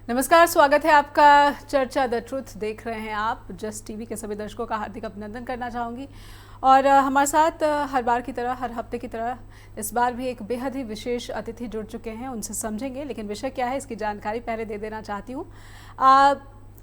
नमस्कार, स्वागत है आपका चर्चा द ट्रुथ देख रहे हैं आप। जस्ट टीवी के सभी दर्शकों का हार्दिक अभिनंदन करना चाहूँगी। और हमारे साथ हर बार की तरह, हर हफ्ते की तरह इस बार भी एक बेहद ही विशेष अतिथि जुड़ चुके हैं। उनसे समझेंगे, लेकिन विषय क्या है इसकी जानकारी पहले दे देना चाहती हूँ।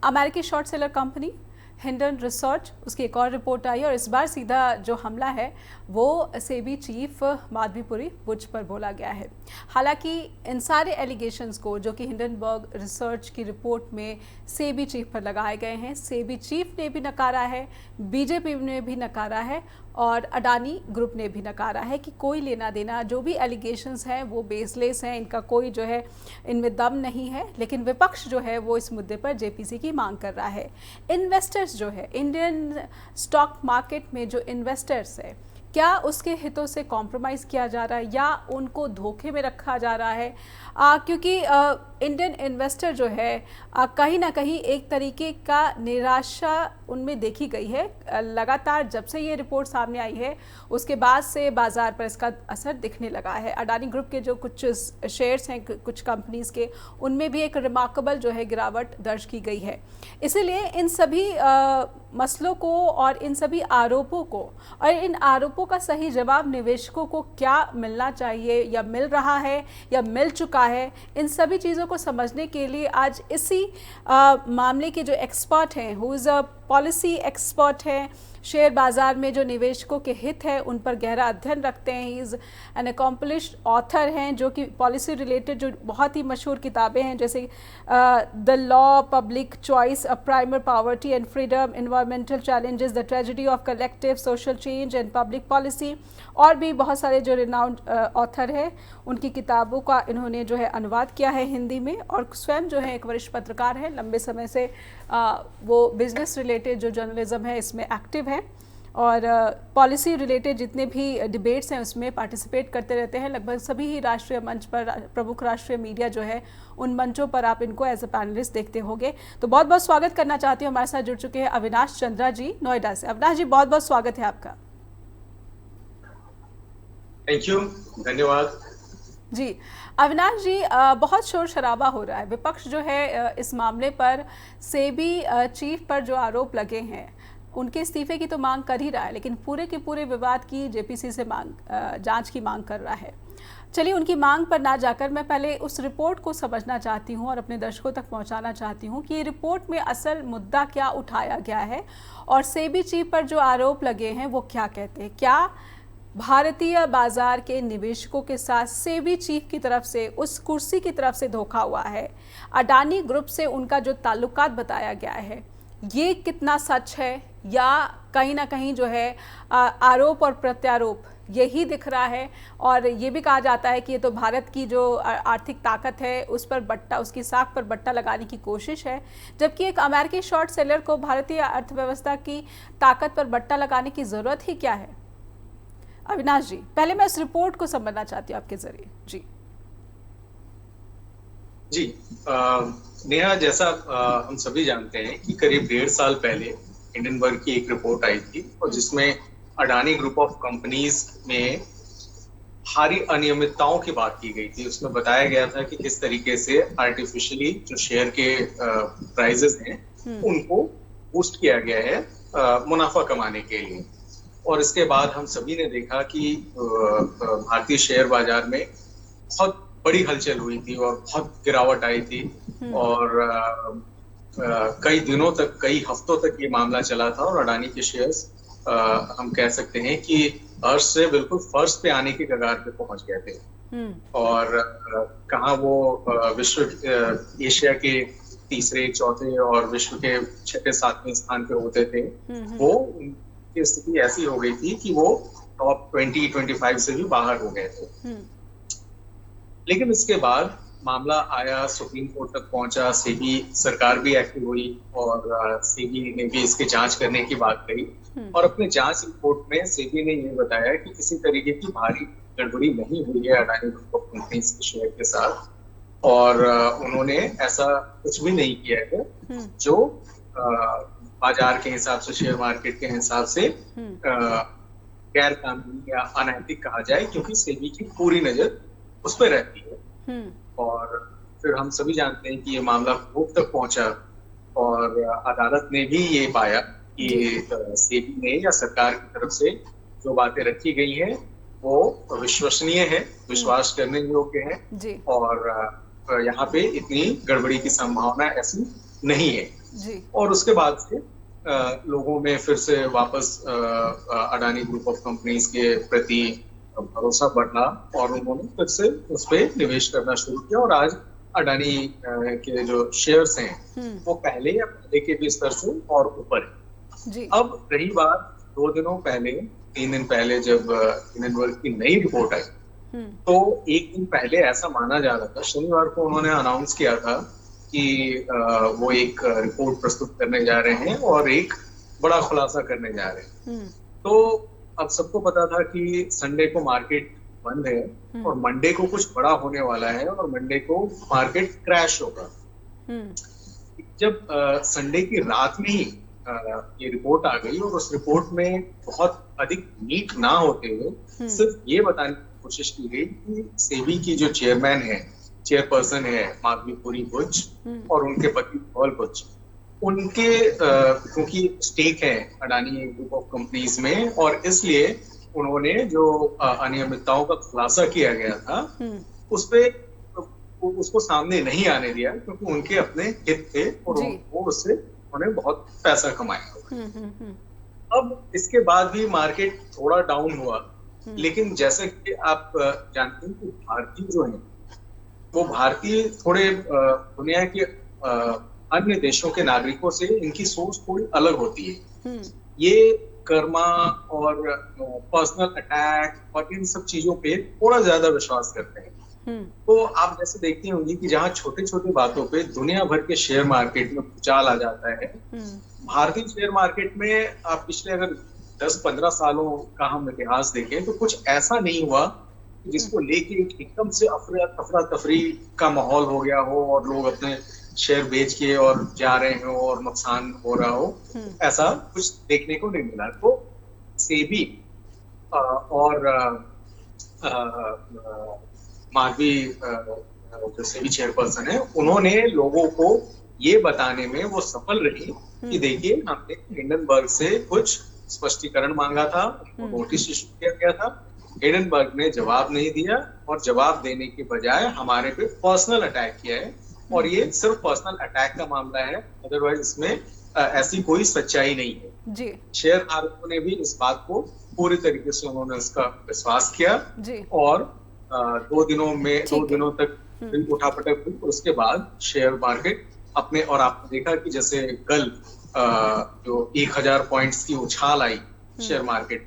अमेरिकी short seller company Hindon research, उसकी एक और रिपोर्ट आई और इस बार सीधा जो हमला है वो सेबी चीफ माधवीपुरी बुच पर बोला गया है। हालांकि इन सारे एलिगेशंस को जो कि हिंडनबर्ग रिसर्च की रिपोर्ट में सेबी चीफ पर लगाए गए हैं, सेबी चीफ ने भी नकारा है, बीजेपी ने भी नकारा है और अडानी ग्रुप ने भी नकारा है कि कोई लेना देना, जो भी एलिगेशंस हैं वो बेसलेस हैं, इनका कोई जो है इनमें दम नहीं है। लेकिन विपक्ष जो है वो इस मुद्दे पर जेपीसी की मांग कर रहा है। इन्वेस्टर्स जो है, इंडियन स्टॉक मार्केट में जो इन्वेस्टर्स है, क्या उसके हितों से कॉम्प्रोमाइज़ किया जा रहा है या उनको धोखे में रखा जा रहा है? क्योंकि इंडियन इन्वेस्टर जो है कहीं ना कहीं एक तरीके का निराशा उनमें देखी गई है। लगातार जब से ये रिपोर्ट सामने आई है उसके बाद से बाज़ार पर इसका असर दिखने लगा है। अडानी ग्रुप के जो कुछ शेयर्स हैं कुछ कंपनीज़ के, उनमें भी एक रिमार्केबल जो है गिरावट दर्ज की गई है। इसीलिए इन सभी मसलों को और इन सभी आरोपों को और इन आरोपों का सही जवाब निवेशकों को क्या मिलना चाहिए या मिल रहा है या मिल चुका है, इन सभी चीज़ों को समझने के लिए आज इसी मामले के जो एक्सपर्ट हैं, who is a policy expert हैं, शेयर बाज़ार में जो निवेशकों के हित है उन पर गहरा अध्ययन रखते हैं, he is an accomplished author हैं जो कि पॉलिसी रिलेटेड जो बहुत ही मशहूर किताबें हैं जैसे the law, public choice, a primer, poverty and freedom, environmental challenges, the tragedy of collective social change and public policy, और भी बहुत सारे जो रिनाउंड ऑथर हैं उनकी किताबों का इन्होंने जो है अनुवाद किया है हिंदी में। और स्वयं जो है एक वरिष्ठ पत्रकार हैं, लंबे समय से वो बिजनेस रिलेटेड जो जर्नलिज्म है इसमें एक्टिव है और पॉलिसी रिलेटेड जितने भी डिबेट्स हैं उसमें पार्टिसिपेट करते रहते हैं। लगभग सभी ही राष्ट्रीय मंच पर, प्रमुख राष्ट्रीय मीडिया जो है उन मंचों पर आप इनको एज अ पैनलिस्ट देखते होंगे। तो बहुत बहुत स्वागत करना चाहती हूँ। हमारे साथ जुड़ चुके हैं अविनाश चंद्रा जी नोएडा से। अविनाश जी, बहुत बहुत स्वागत है आपका। थैंक यू, धन्यवाद जी। अविनाश जी, बहुत शोर शराबा हो रहा है। विपक्ष जो है इस मामले पर सेबी चीफ पर जो आरोप लगे हैं उनके इस्तीफे की तो मांग कर ही रहा है, लेकिन पूरे के पूरे विवाद की जेपीसी से जांच की मांग कर रहा है। चलिए, उनकी मांग पर ना जाकर मैं पहले उस रिपोर्ट को समझना चाहती हूँ और अपने दर्शकों तक पहुँचाना चाहती हूँ कि रिपोर्ट में असल मुद्दा क्या उठाया गया है और सेबी चीफ पर जो आरोप लगे हैं वो क्या कहते हैं। क्या भारतीय बाजार के निवेशकों के साथ सेबी चीफ की तरफ से, उस कुर्सी की तरफ से धोखा हुआ है? अडानी ग्रुप से उनका जो ताल्लुकात बताया गया है ये कितना सच है या कहीं ना कहीं जो है आरोप और प्रत्यारोप यही दिख रहा है? और ये भी कहा जाता है कि ये तो भारत की जो आर्थिक ताकत है उस पर बट्टा, उसकी साख पर बट्टा लगाने की कोशिश है, जबकि एक अमेरिकी शॉर्ट सेलर को भारतीय अर्थव्यवस्था की ताकत पर बट्टा लगाने की ज़रूरत ही क्या है? अविनाश जी, पहले मैं इस रिपोर्ट को समझना चाहती हूँ आपके जरिए। जी जी। नेहा, जैसा हम सभी जानते हैं कि करीब 1.5 साल पहले हिंडनबर्ग की एक रिपोर्ट आई थी और जिसमें अडानी ग्रुप ऑफ कंपनीज में भारी अनियमितताओं की बात की गई थी। उसमें बताया गया था कि किस तरीके से आर्टिफिशियली जो शेयर के प्राइजेस हैं उनको बूस्ट किया गया है मुनाफा कमाने के लिए। और इसके बाद हम सभी ने देखा कि भारतीय शेयर बाजार में बहुत बड़ी हलचल हुई थी और बहुत गिरावट आई थी और कई दिनों तक, कई हफ्तों तक ये मामला चला था और अडानी के शेयर्स हम कह सकते हैं कि अर्श से बिल्कुल फर्श पे आने की कगार पे पहुंच गए थे। और कहाँ वो विश्व, एशिया के तीसरे, चौथे और विश्व के 6, 7वें स्थान पे होते थे, वो की स्थिति ऐसी हो गई थी कि वो टॉप 20-25 से भी बाहर हो गए थे। लेकिन इसके बाद मामला आया, सुप्रीम कोर्ट तक पहुंचा, सेबी सरकार भी एक्टिव हुई और सेबी ने भी इसकी जांच करने की बात कही। और अपने जांच रिपोर्ट में सेबी ने ये बताया कि किसी तरीके की भारी गड़बड़ी नहीं हुई है अडानी ग्रुप ऑफ कंपनीज के शेयर के साथ और उन्होंने ऐसा कुछ भी नहीं किया है जो बाजार के हिसाब से, शेयर मार्केट के हिसाब से गैर कानूनी या अनैतिक कहा जाए, क्योंकि सेबी की पूरी नजर उस पर रहती है। और फिर हम सभी जानते हैं कि ये मामला कोर्ट तक पहुंचा और अदालत ने भी ये पाया कि सेबी ने या सरकार की तरफ से जो बातें रखी गई हैं वो विश्वसनीय है, विश्वास करने योग्य है और यहाँ पे इतनी गड़बड़ी की संभावना ऐसी नहीं है जी। और उसके बाद से लोगों में फिर से वापस अडानी ग्रुप ऑफ कंपनीज के प्रति भरोसा बढ़ा और उन्होंने फिर से उस पर निवेश करना शुरू किया और आज अडानी के जो शेयर्स हैं वो पहले या पहले के भी स्तर से और ऊपर है। अब रही बात 3 दिन पहले जब हिंडनबर्ग की नई रिपोर्ट आई तो एक दिन पहले ऐसा माना जा रहा था, शनिवार को उन्होंने अनाउंस किया था कि वो एक रिपोर्ट प्रस्तुत करने जा रहे हैं और एक बड़ा खुलासा करने जा रहे हैं। तो अब सबको पता था कि संडे को मार्केट बंद है और मंडे को कुछ बड़ा होने वाला है और मंडे को मार्केट क्रैश होगा। जब संडे की रात में ही ये रिपोर्ट आ गई और उस रिपोर्ट में बहुत अधिक नीट ना होते हुए सिर्फ ये बताने की कोशिश की गई कि सेबी की जो चेयरपर्सन है माधवी पुरी बुच और उनके पति पॉल बुच, उनके क्योंकि स्टेक है अडानी ग्रुप ऑफ कंपनीज में और इसलिए उन्होंने जो अनियमितताओं का खुलासा किया गया था उस पे उसको सामने नहीं आने दिया क्योंकि उनके अपने हित थे और वो उससे उन्हें बहुत पैसा कमाया। अब इसके बाद भी मार्केट थोड़ा डाउन हुआ, लेकिन जैसे कि आप जानते हैं कि भारतीय जो है वो भारतीय थोड़े दुनिया के अन्य देशों के नागरिकों से इनकी सोच थोड़ी अलग होती है। ये कर्मा और पर्सनल अटैक और इन सब चीजों पे थोड़ा ज्यादा विश्वास करते हैं। तो आप जैसे देखती होंगी कि जहाँ छोटे छोटे बातों पे दुनिया भर के शेयर मार्केट में भूचाल आ जाता है, भारतीय शेयर मार्केट में आप पिछले अगर 10-15 सालों का हम इतिहास देखें तो कुछ ऐसा नहीं हुआ जिसको लेके एकदम से अफरा तफरी का माहौल हो गया हो और लोग अपने शेयर बेच के और जा रहे हो और नुकसान हो रहा हो, ऐसा कुछ देखने को नहीं मिला। तो सेबी और माधवी जो सेबी चेयरपर्सन है उन्होंने लोगों को ये बताने में वो सफल रही कि देखिए हमने हिंडनबर्ग से कुछ स्पष्टीकरण मांगा था, नोटिस इशू किया गया था, हिंडनबर्ग ने जवाब नहीं दिया और जवाब देने के बजाय हमारे पे पर्सनल अटैक किया है और ये सिर्फ पर्सनल अटैक का मामला है, अदरवाइज इसमें ऐसी कोई सच्चाई नहीं है जी। शेयर धारकों ने भी इस बात को पूरी तरीके से उन्होंने इसका विश्वास किया जी। और 2 दिनों तक उठापटक हुई। उसके बाद शेयर मार्केट अपने, और आपने देखा कि जैसे कल जो 1000 पॉइंट्स की उछाल आई शेयर मार्केट,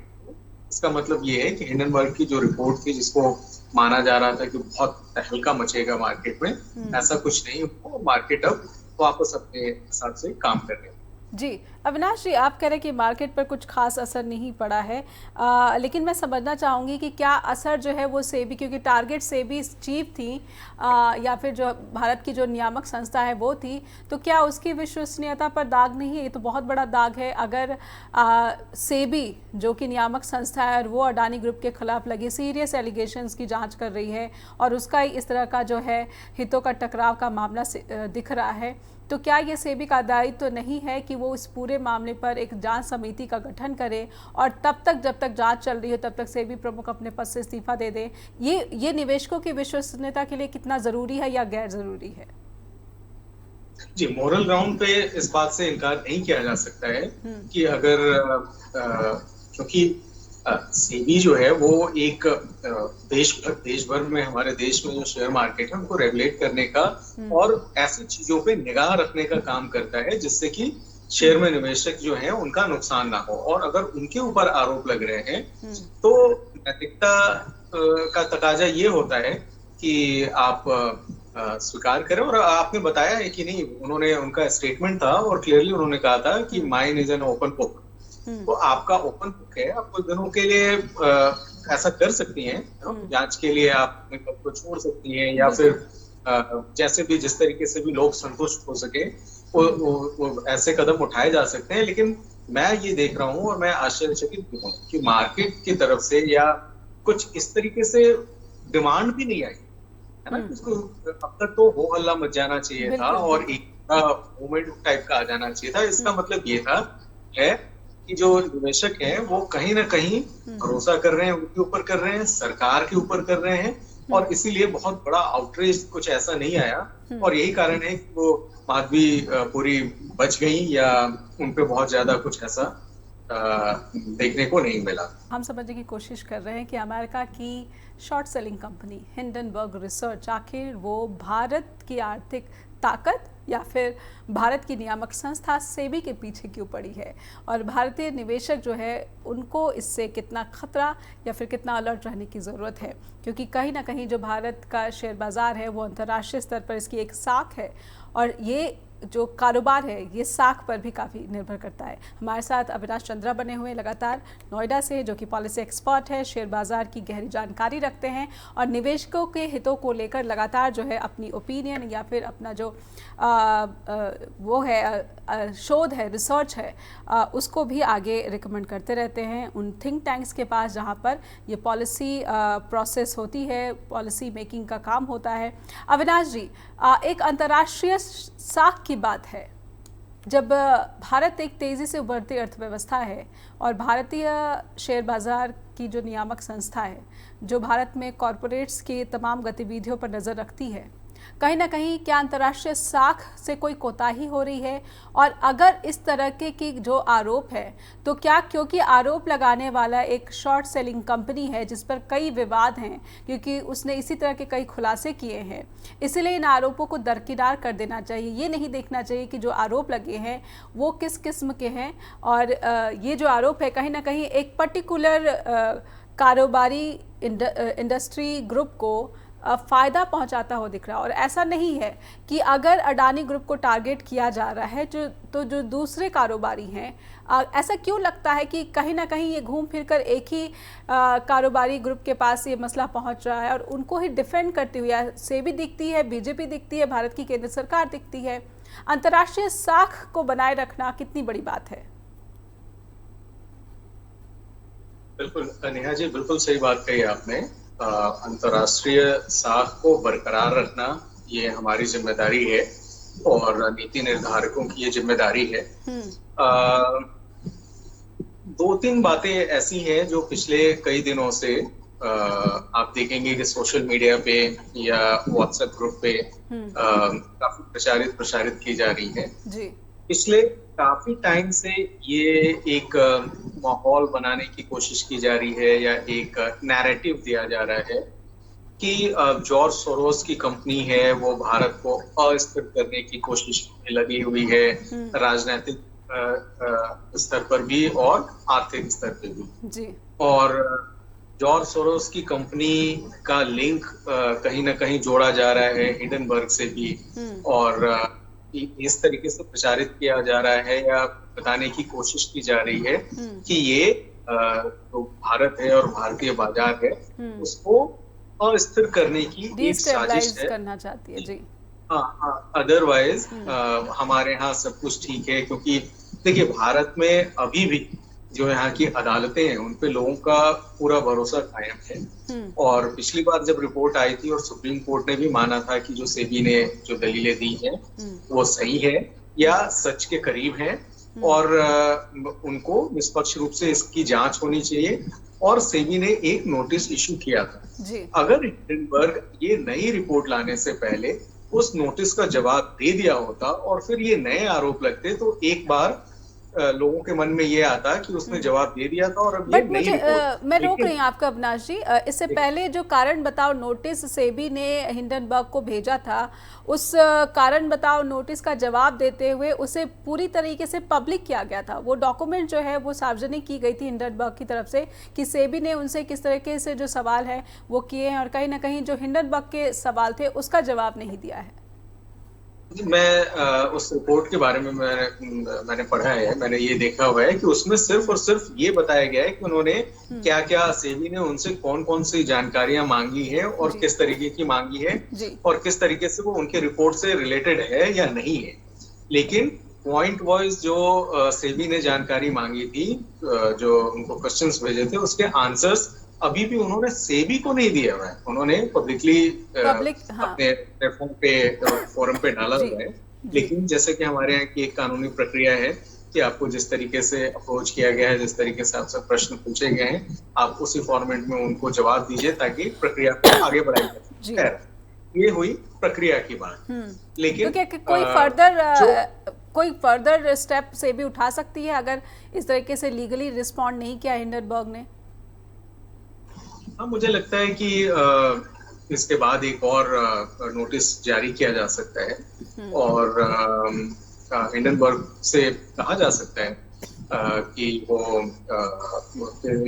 इसका मतलब ये है कि हिंडनबर्ग की जो रिपोर्ट थी जिसको माना जा रहा था कि बहुत तहलका मचेगा मार्केट में, ऐसा कुछ नहीं हुआ। मार्केट अब वापस अपने हिसाब से काम कर रहे हैं जी। अविनाश जी, आप कह रहे हैं कि मार्केट पर कुछ खास असर नहीं पड़ा है, लेकिन मैं समझना चाहूँगी कि क्या असर जो है वो सेबी, क्योंकि टारगेट सेबी चीफ थी या फिर जो भारत की जो नियामक संस्था है वो थी, तो क्या उसकी विश्वसनीयता पर दाग नहीं है? ये तो बहुत बड़ा दाग है अगर सेबी जो कि नियामक संस्था है और वो अडानी ग्रुप के खिलाफ लगी सीरियस एलिगेशंस की जांच कर रही है और उसका इस तरह का जो है हितों का टकराव का मामला दिख रहा है, तो क्या ये सेबी का दायित्व तो नहीं है कि वो इस पूरे मामले पर एक जांच समिति का गठन करे और तब तक जब तक जांच चल रही हो तब तक सेबी प्रमुख अपने पद से इस्तीफा दे दे? ये निवेशकों की विश्वसनीयता के लिए कितना जरूरी है या गैर जरूरी है? जी, मोरल ग्राउंड पे इस बात से इनकार नहीं किया जा सकता है कि अगर क्योंकि सेबी जो है वो एक देश भर में, हमारे देश में जो शेयर मार्केट है उनको रेगुलेट करने का और ऐसी चीजों पे निगाह रखने का काम करता है जिससे कि शेयर में निवेशक जो हैं उनका नुकसान ना हो। और अगर उनके ऊपर आरोप लग रहे हैं तो नैतिकता का तकाजा ये होता है कि आप स्वीकार करें। और आपने बताया है कि नहीं, उन्होंने, उनका स्टेटमेंट था और क्लियरली उन्होंने कहा था कि mine is an open book. तो आपका ओपन बुक है, आप कुछ दिनों के लिए ऐसा कर सकती हैं, जांच के लिए आप अपने पद को छोड़ सकती हैं या फिर जैसे भी जिस तरीके से भी लोग संतुष्ट हो सके वो ऐसे कदम उठाए जा सकते हैं। लेकिन मैं ये देख रहा हूँ और मैं आश्चर्यचकित हूँ कि मार्केट की तरफ से या कुछ इस तरीके से डिमांड भी नहीं आई है ना। इसको अब तक तो हो हल्ला मच जाना चाहिए था बिल्कुल और बिल्कुल। एक मूवमेंट टाइप का आ जाना चाहिए था। इसका मतलब ये था है कि जो निवेशक हैं वो कहीं ना कहीं भरोसा कर रहे हैं, उनके ऊपर कर रहे हैं, सरकार के ऊपर कर रहे हैं, और इसीलिए बहुत बड़ा आउटरीच कुछ ऐसा नहीं आया। और यही कारण है कि वो माधवी पूरी बच गई, या उनपे बहुत ज्यादा कुछ ऐसा देखने को नहीं मिला। हम समझने की कोशिश कर रहे हैं कि अमेरिका की short selling company Hindenburg research आखिर वो भारत की आर्थिक ताकत या फिर भारत की नियामक संस्था सेबी के पीछे क्यों पड़ी है, और भारतीय निवेशक जो है उनको इससे कितना खतरा या फिर कितना अलर्ट रहने की ज़रूरत है, क्योंकि कहीं ना कहीं जो भारत का शेयर बाज़ार है वो अंतर्राष्ट्रीय स्तर पर इसकी एक साख है, और ये जो कारोबार है ये साख पर भी काफ़ी निर्भर करता है। हमारे साथ अविनाश चंद्रा बने हुए लगातार नोएडा से, जो कि पॉलिसी एक्सपर्ट है, शेयर बाज़ार की गहरी जानकारी रखते हैं और निवेशकों के हितों को लेकर लगातार जो है अपनी ओपिनियन या फिर अपना जो वो है शोध है, रिसर्च है, उसको भी आगे रिकमेंड करते रहते हैं उन थिंक टैंक्स के पास जहाँ पर ये पॉलिसी प्रोसेस होती है, पॉलिसी मेकिंग का काम होता है। अविनाश जी, एक अंतर्राष्ट्रीय साख की बात है, जब भारत एक तेज़ी से उभरती अर्थव्यवस्था है और भारतीय शेयर बाज़ार की जो नियामक संस्था है जो भारत में कॉरपोरेट्स की तमाम गतिविधियों पर नज़र रखती है, कहीं ना कहीं क्या अंतर्राष्ट्रीय साख से कोई कोताही हो रही है? और अगर इस तरह के की जो आरोप है तो क्या क्योंकि आरोप लगाने वाला एक शॉर्ट सेलिंग कंपनी है जिस पर कई विवाद हैं, क्योंकि उसने इसी तरह के कई खुलासे किए हैं, इसलिए इन आरोपों को दरकिनार कर देना चाहिए? ये नहीं देखना चाहिए कि जो आरोप लगे हैं वो किस किस्म के हैं, और ये जो आरोप है कहीं ना कहीं एक पर्टिकुलर कारोबारी इंडस्ट्री ग्रुप को फ़ायदा पहुंचाता हो दिख रहा है। और ऐसा नहीं है कि अगर अडानी ग्रुप को टारगेट किया जा रहा है जो दूसरे कारोबारी हैं, ऐसा क्यों लगता है कि कहीं ना कहीं ये घूम फिर कर एक ही कारोबारी ग्रुप के पास ये मसला पहुंच रहा है और उनको ही डिफेंड करती हुई सेबी दिखती है, बीजेपी दिखती है, भारत की केंद्र सरकार दिखती है। अंतर्राष्ट्रीय साख को बनाए रखना कितनी बड़ी बात है? बिल्कुल नेहा जी, बिल्कुल सही बात कही आपने। अंतर्राष्ट्रीय साख को बरकरार रखना ये हमारी जिम्मेदारी है और नीति निर्धारकों की ये जिम्मेदारी है। दो तीन बातें ऐसी हैं जो पिछले कई दिनों से आप देखेंगे कि सोशल मीडिया पे या व्हाट्सएप ग्रुप पे काफी प्रसारित की जा रही है जी। पिछले काफी टाइम से ये एक माहौल बनाने की कोशिश की जा रही है या एक नैरेटिव दिया जा रहा है कि जॉर्ज सोरोस की कंपनी है वो भारत को अस्थिर करने की कोशिश में लगी हुई है, राजनीतिक स्तर पर भी और आर्थिक स्तर पर भी जी। और जॉर्ज सोरोस की कंपनी का लिंक कहीं ना कहीं जोड़ा जा रहा है हिंडनबर्ग से भी, और इस तरीके से प्रचारित किया जा रहा है या बताने की कोशिश की जा रही है कि ये जो भारत है और भारतीय बाजार है उसको अस्थिर करने की एक साजिश है, करना चाहती है जी। हाँ, अदरवाइज हमारे यहाँ सब कुछ ठीक है, क्योंकि देखिए भारत में अभी भी जो यहाँ की अदालतें हैं उन पे लोगों का पूरा भरोसा कायम है। और पिछली बार जब रिपोर्ट आई थी और सुप्रीम कोर्ट ने भी माना था कि जो सेबी ने जो दलीलें दी हैं वो सही है या सच के करीब है, और उनको निष्पक्ष रूप से इसकी जांच होनी चाहिए। और सेबी ने एक नोटिस इशू किया था जी। अगर हिंडनबर्ग ये नई रिपोर्ट लाने से पहले उस नोटिस का जवाब दे दिया होता और फिर ये नए आरोप लगते तो एक बार लोगों के मन में ये आता कि उसने जवाब दे दिया था और अब ये नहीं। मैं रोक रही हूँ आपका अविनाश जी, इससे पहले जो कारण बताओ नोटिस सेबी ने हिंडनबर्ग को भेजा था, उस कारण बताओ नोटिस का जवाब देते हुए उसे पूरी तरीके से पब्लिक किया गया था। वो डॉक्यूमेंट जो है वो सार्वजनिक की गई थी हिंडनबर्ग की तरफ से कि सेबी ने उनसे किस तरीके से जो सवाल है वो किए हैं, और कहीं ना कहीं जो हिंडनबर्ग के सवाल थे उसका जवाब नहीं दिया है। मैं उस रिपोर्ट के बारे में मैंने पढ़ा है, मैंने ये देखा हुआ है कि उसमें सिर्फ और सिर्फ ये बताया गया है कि उन्होंने क्या क्या सेबी ने उनसे कौन कौन सी जानकारियां मांगी है और किस तरीके की मांगी है और किस तरीके से वो उनके रिपोर्ट से रिलेटेड है या नहीं है। लेकिन पॉइंट वाइज जो सेबी ने जानकारी मांगी थी, जो उनको क्वेश्चंस भेजे थे, उसके आंसर्स अभी भी उन्होंने सेबी को नहीं दिया हुआ है, उन्होंने पब्लिकली हाँ अपने प्लेटफॉर्म पे फोरम पे डाला हुआ है। लेकिन जैसे कि हमारे यहाँ की एक कानूनी प्रक्रिया है कि आपको जिस तरीके से अप्रोच किया गया है, जिस तरीके से आपसे प्रश्न पूछे गए हैं, आप उसी फॉर्मेट में उनको जवाब दीजिए ताकि प्रक्रिया को आगे बढ़ाई जा सके। ये हुई प्रक्रिया की बात। लेकिन कोई फर्दर स्टेप से भी उठा सकती है अगर इस तरीके से लीगली रिस्पॉन्ड नहीं किया हिंडनबर्ग ने? हाँ, मुझे लगता है कि इसके बाद एक और नोटिस जारी किया जा सकता है और हिंडनबर्ग से कहा जा सकता है कि वो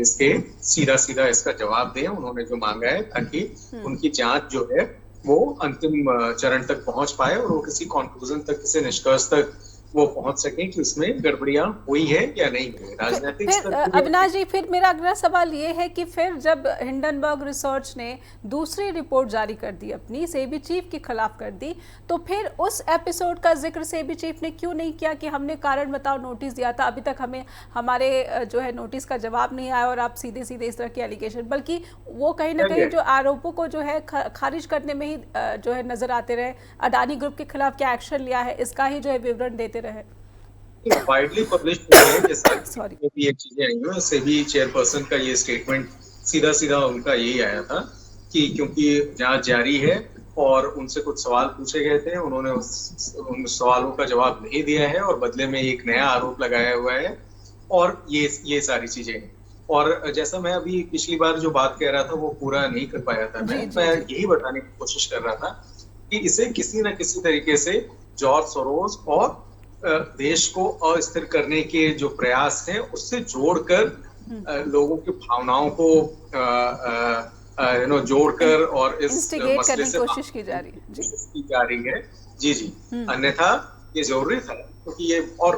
इसके सीधा इसका जवाब दें, उन्होंने जो मांगा है, ताकि उनकी जांच जो है वो अंतिम चरण तक पहुंच पाए और वो किसी कंक्लूजन तक, किसी निष्कर्ष तक वो पहुंच सके कि उसमें गड़बड़ियां हुई है या नहीं हुई। राजनीतिक फिर अविनाश जी, फिर मेरा अगला सवाल ये है कि फिर जब हिंडनबर्ग रिसर्च ने दूसरी रिपोर्ट जारी कर दी, अपनी सेबी चीफ के खिलाफ कर दी, तो फिर उस एपिसोड का जिक्र सेबी चीफ ने क्यों नहीं किया कि हमने कारण बताओ नोटिस दिया था, अभी तक हमें हमारे जो है नोटिस का जवाब नहीं आया और आप सीधे सीधे इस तरह के एलिगेशन, बल्कि वो कहीं ना कहीं जो आरोपों को जो है खारिज करने में ही जो है नजर आते रहे, अडानी ग्रुप के खिलाफ क्या एक्शन लिया है इसका ही जो है विवरण देते रहे। वाइडली पब्लिश्ड है कि सारी ये चीजें आई हैं। सेबी चेयरपर्सन का ये स्टेटमेंट सीधा उनका यही आया था कि क्योंकि जांच जारी है और उनसे कुछ सवाल पूछे गए थे, उन्होंने उन सवालों का जवाब नहीं दिया है और बदले में एक नया आरोप लगाया हुआ है और ये सारी चीजें हैं। और जैसा मैं अभी पिछली बार जो बात कह रहा था वो पूरा नहीं कर पाया था, मैं यही बताने की कोशिश कर रहा था कि इसे किसी न किसी तरीके से जॉर्ज सोरोस और देश को अस्थिर करने के जो प्रयास हैं उससे जोड़कर लोगों की भावनाओं को जोड़कर और इस मसले से कोशिश की जा रही है। जी। अन्यथा ये जरूरी था, क्योंकि ये और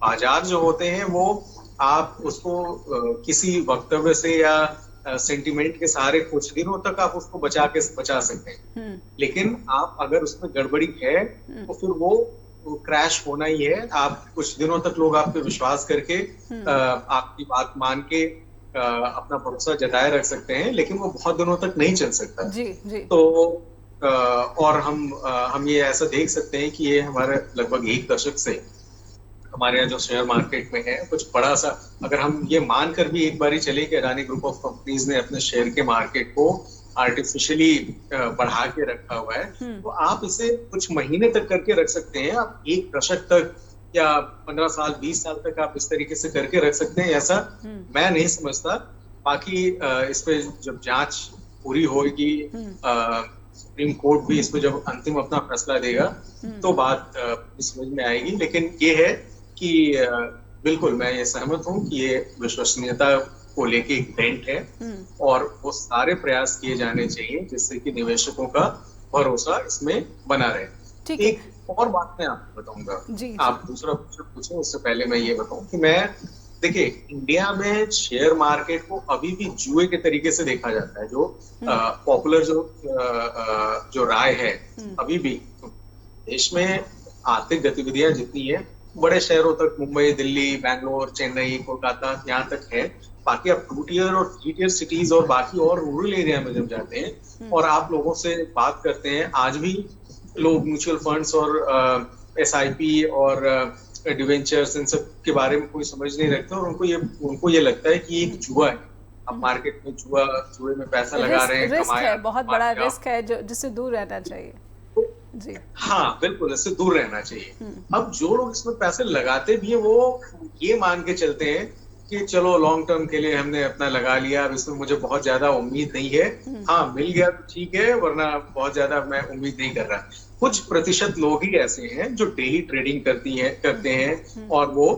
बाजार जो होते हैं वो आप उसको किसी वक्तव्य से या सेंटिमेंट के सहारे कुछ दिनों तक आप उसको बचा सकते हैं, लेकिन आप अगर उसमें गड़बड़ी है तो फिर वो क्रैश होना ही है। आप कुछ दिनों तक लोग आप पे विश्वास करके आपकी बात मान के अपना भरोसा जताए रख सकते हैं, लेकिन वो बहुत दिनों तक नहीं चल सकता। जी। तो और हम ये ऐसा देख सकते हैं कि ये हमारे लगभग एक दशक से हमारे यहाँ जो शेयर मार्केट में है कुछ बड़ा सा, अगर हम ये मानकर भी एक बार ही चले कि अडानी ग्रुप ऑफ कंपनीज ने अपने शेयर के मार्केट को आर्टिफिशियली बढ़ा के रखा हुआ है, तो आप इसे कुछ महीने तक करके रख सकते हैं, आप एक दशक तक या 15 साल 20 साल तक आप इस तरीके से करके रख सकते हैं, ऐसा मैं नहीं समझता। बाकी इस पे जब जांच पूरी होगी, सुप्रीम कोर्ट भी इस पे जब अंतिम अपना फैसला देगा तो बात समझ में आएगी। लेकिन ये है कि बिल्कुल मैं ये सहमत हूँ कि ये विश्वसनीयता को लेके एक डेंट है और वो सारे प्रयास किए जाने चाहिए जिससे कि निवेशकों का भरोसा इसमें बना रहे। एक और बात मैं आपको बताऊंगा, आप दूसरा क्वेश्चन पूछें उससे पहले मैं ये बताऊं कि देखिए इंडिया में शेयर मार्केट को अभी भी जुए के तरीके से देखा जाता है। जो पॉपुलर जो राय है अभी भी देश में आर्थिक गतिविधियां जितनी है बड़े शहरों तक, मुंबई, दिल्ली, बैंगलोर, चेन्नई, कोलकाता, यहाँ तक है। बाकी आप 2 टियर और 3 टियर सिटीज और बाकी और रूरल एरिया में जब जाते हैं और आप लोगों से बात करते हैं, आज भी लोग म्यूचुअल फंड्स और SIP और डिवेंचर्स इन सब के बारे में कोई समझ नहीं रखते और उनको ये लगता है कि एक जुआ है। आप मार्केट में जुए में पैसा लगा रहे हैं, कमाया, बहुत बड़ा रिस्क है जिससे दूर रहना चाहिए। जी हाँ, बिल्कुल, इससे दूर रहना चाहिए। अब जो लोग इसमें पैसे लगाते भी हैं वो ये मान के चलते हैं कि चलो लॉन्ग टर्म के लिए हमने अपना लगा लिया, अब इसमें मुझे बहुत ज्यादा उम्मीद नहीं है, हाँ मिल गया तो ठीक है, वरना बहुत ज्यादा मैं उम्मीद नहीं कर रहा। कुछ प्रतिशत लोग ही ऐसे हैं जो डेली ट्रेडिंग करते हैं और वो